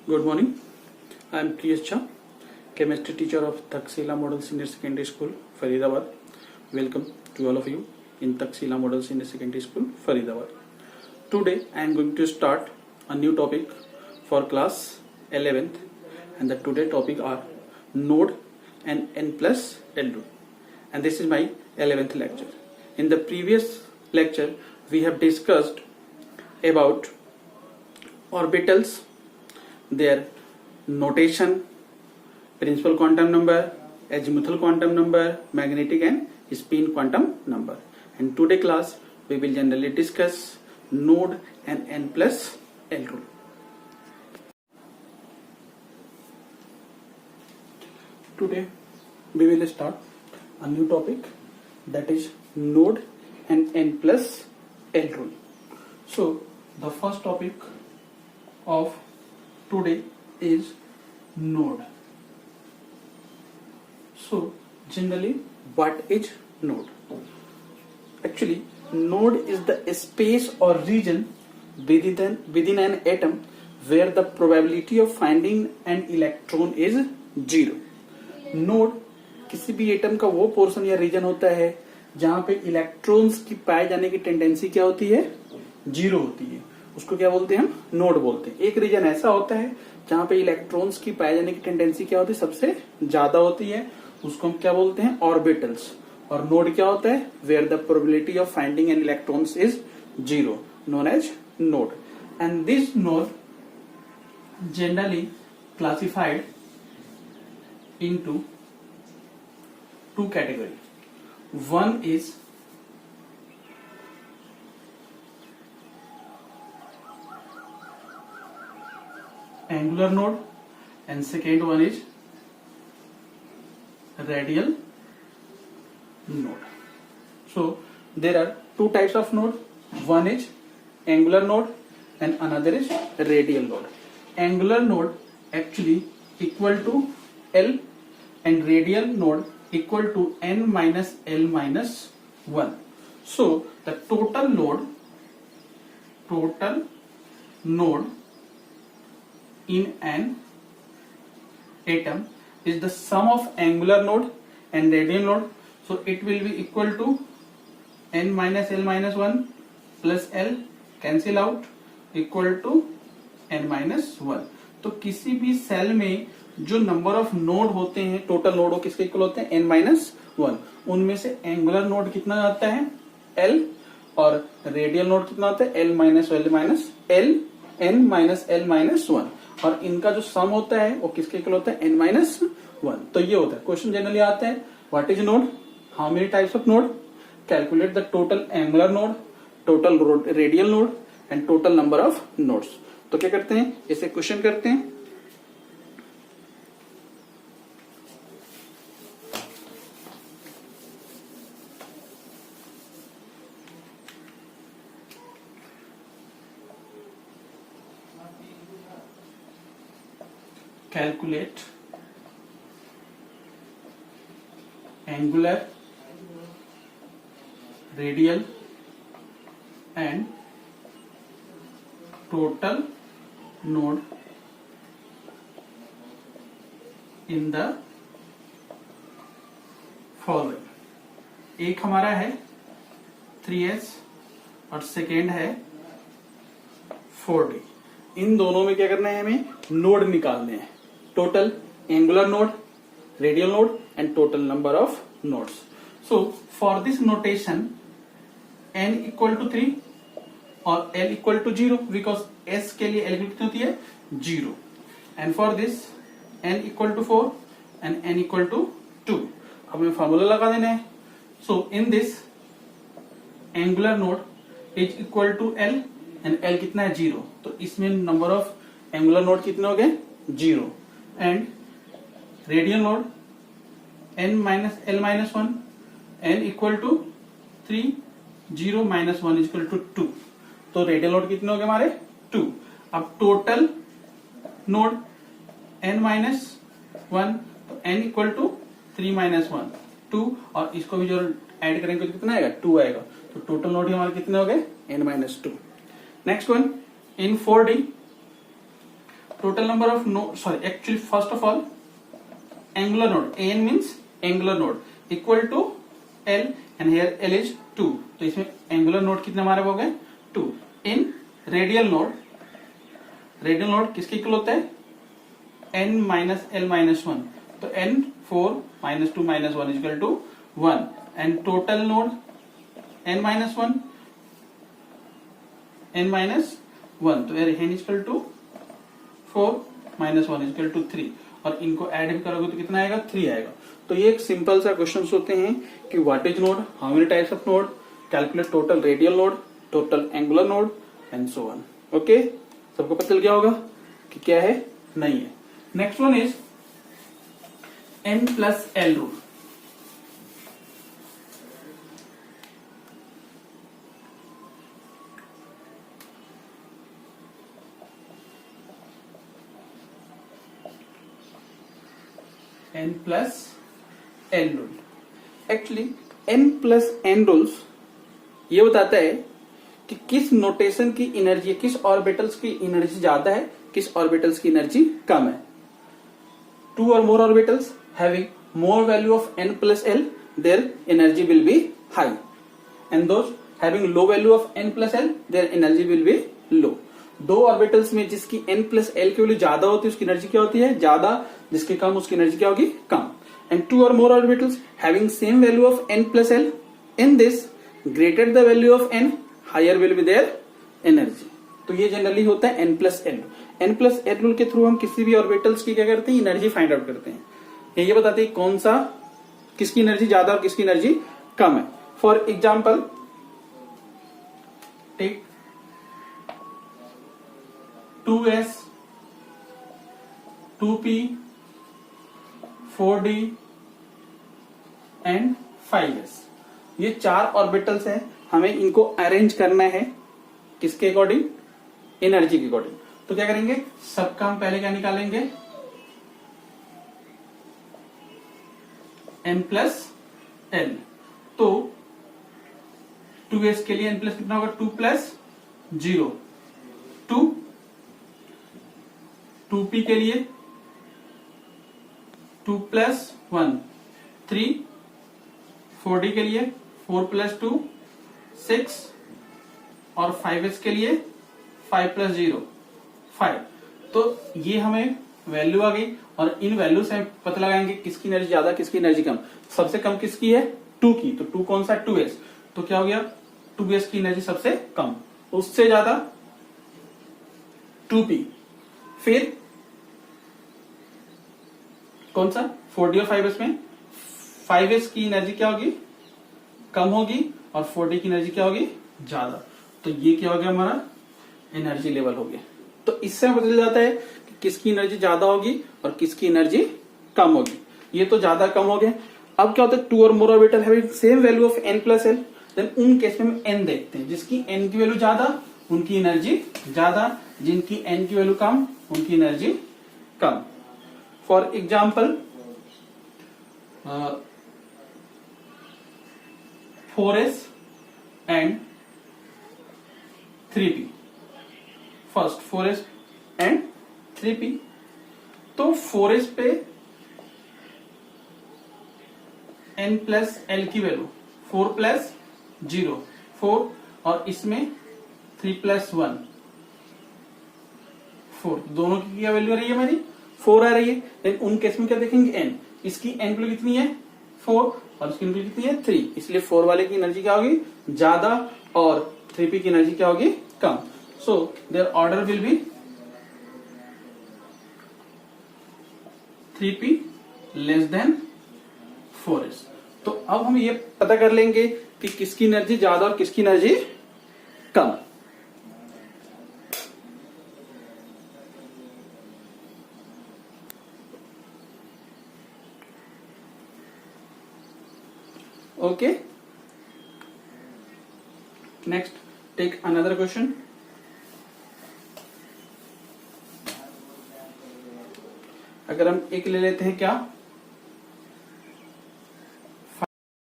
Good morning. I am Priyesh Jha, chemistry teacher of Taxila Model Senior Secondary School, Faridabad. Welcome to all of you in Taxila Model Senior Secondary School, Faridabad. Today I am going to start a new topic for class 11th, and the today topic are node and n plus L rule. And this is my 11th lecture. In the previous lecture we have discussed about orbitals, their notation, principal quantum number, azimuthal quantum number, magnetic and spin quantum number. And today class we will generally discuss node and n plus L rule. Today we will start a new topic, that is node and n plus L rule. So the first topic of today is node. So generally, what is node? Actually, node is the space or region within an atom where the probability of finding an electron is 0. Node किसी भी atom का वो portion या reason होता है जहां पे electrons की पाए जाने की टेंडेंसी क्या होती है, 0 होती है. उसको क्या बोलते हैं, हम नोड बोलते हैं. एक रीजन ऐसा होता है जहां पे इलेक्ट्रॉन्स की पाए जाने की टेंडेंसी क्या होती है, सबसे ज्यादा होती है. उसको हम क्या बोलते हैं, ऑर्बिटल्स. और नोड क्या होता है, where the probability of finding an electrons is 0, known as node. And this node generally classified into two categories. One is angular node and second one is radial node. So there are two types of node. One is angular node and another is radial node. Angular node actually equal to L and radial node equal to n minus L minus 1. So the total node in an atom is the sum of angular node and radial node. So it will be equal to n minus L minus 1 plus L cancel out equal to n minus 1. तो किसी भी cell में जो number of node होते हैं, total node किसके equal होते हैं, n माइनस 1. उनमें से एंगुलर नोड कितना आता है, L, और रेडियल नोड कितना आता है, L minus L minus L, n minus L minus 1. और इनका जो सम होता है वो किसके इक्वल होता है, n माइनस 1. तो ये होता है. क्वेश्चन जनरली आता है, what is node, how many types of node, calculate the total angular node, total radial node and total number of nodes. तो क्या करते हैं, इसे क्वेश्चन करते हैं. Calculate angular, radial and total node in the following. एक हमारा है 3s और सेकेंड है 4d. इन दोनों में क्या करना है, हमें नोड निकालने हैं. Total angular node, radial node and total number of nodes. So for this notation n equal to 3 और l equal to 0, because s के लिए l कितनी होती है, 0. And for this n equal to 4 and n equal to 2. अब हमें formula लगा देना है. So in this angular node is equal to l and l कितना है, 0. तो इसमें नंबर ऑफ एंगुलर नोड कितने हो गए, 0. And radial node n minus L minus 1, n equal to 3, 0 minus 1 equal to 2. तो रेडियल नोड कितने हो गए हमारे, 2. अब टोटल नोड n माइनस 1, तो n इक्वल टू 3 माइनस 1, 2. और इसको भी जो ऐड करेंगे तो कितना आएगा, 2 आएगा. तो टोटल नोड हमारे कितने हो गए, n minus 2. Next one in 4D. total number of actually first of all angular node, an means angular node equal to l and here l is 2, तो इसमें angular node कितने हमारे हो गए 2. in radial node किसके equal होता है n minus l minus 1, तो n 4 minus 2 minus 1 is equal to 1. and total node n minus 1 तो n is equal to 4 minus 1 is equal to 3, और इनको ऐड भी करोगे तो कितना आएगा 3 आएगा. तो ये एक सिंपल सा क्वेश्चन होते हैं कि what is node, how many types of node, calculate total radial node, total angular node and so on. Okay, सबको पता चल गया होगा कि क्या है नहीं है. Next one is n+l rule. n+n rule. Actually n+n rules ये बताता है कि किस नोटेशन की एनर्जी, किस ऑर्बिटल्स की एनर्जी ज्यादा है, किस ऑर्बिटल्स की एनर्जी कम है. 2 or more orbitals having more value of n+l, their energy will be high, and those having low value of n+l, their energy will be low. दो ऑर्बिटल्स में जिसकी n+l की वैल्यू ज्यादा होती है उसकी एनर्जी क्या होती है ज्यादा, जिसकी कम उसकी एनर्जी क्या होगी कम. And 2 or more orbitals having same value of n+l, in this greater the value of n, higher will be their energy. तो ये जनरली होता है n+l. n+l रूल के थ्रू हम किसी भी ऑर्बिटल्स की क्या करते हैं एनर्जी फाइंड आउट करते हैं. ये बताते हैं कौन सा किसकी एनर्जी ज्यादा और किसकी एनर्जी कम है. For example take 2s 2p 4d and 5s. ये 4 ऑर्बिटल्स हैं, हमें इनको अरेंज करना है किसके अकॉर्डिंग, एनर्जी के अकॉर्डिंग. तो क्या करेंगे, सबका हम पहले क्या निकालेंगे n+l. तो 2s के लिए n प्लस कितना होगा 2 + 0 2, 2p के लिए 2 + 1 3, 4d के लिए 4 + 2 6, और 5s के लिए 5 + 0 5. तो ये हमें वैल्यू आ गई, और इन वैल्यू से पता लगाएंगे किसकी एनर्जी ज्यादा किसकी एनर्जी कम. सबसे कम किसकी है 2 की, तो 2 कौन सा 2s, तो क्या हो गया 2s की एनर्जी सबसे कम, उससे ज्यादा 2p. फिर कौन सा 4d और 5s में 5s की एनर्जी क्या होगी कम होगी, और 4d की एनर्जी क्या होगी ज्यादा. तो ये क्या हो गया हमारा एनर्जी लेवल हो गया. तो इससे पता चल जाता है कि किसकी एनर्जी ज्यादा होगी और किसकी एनर्जी कम होगी. ये तो ज्यादा कम हो गया. अब क्या होता है 2 और more orbital having same value of n+l, then उन केस में हम n देखते हैं. जिसकी n की वैल्यू ज्यादा उनकी एनर्जी ज्यादा, जिनकी n की वैल्यू कम उनकी energy come. For example 4s and 3p. First 4s and 3p. तो 4s पे n+l की वैल्यू 4 + 0 4, और इसमें 3 + 1 4. दोनों की क्या वैल्यू आ रही है हमारी 4 आ रही है. देन उन केस में क्या देखेंगे n, इसकी n वैल्यू कितनी है 4 और इसकी वैल्यू कितनी है 3, इसलिए 4 वाले की एनर्जी क्या होगी ज्यादा और 3p की एनर्जी क्या होगी कम. So their order will be 3p < 4s. तो अब हम ये पता कर लेंगे कि किसकी एनर्जी ज्यादा और किसकी एनर्जी कम. Okay, next take another question. अगर हम एक ले लेते हैं क्या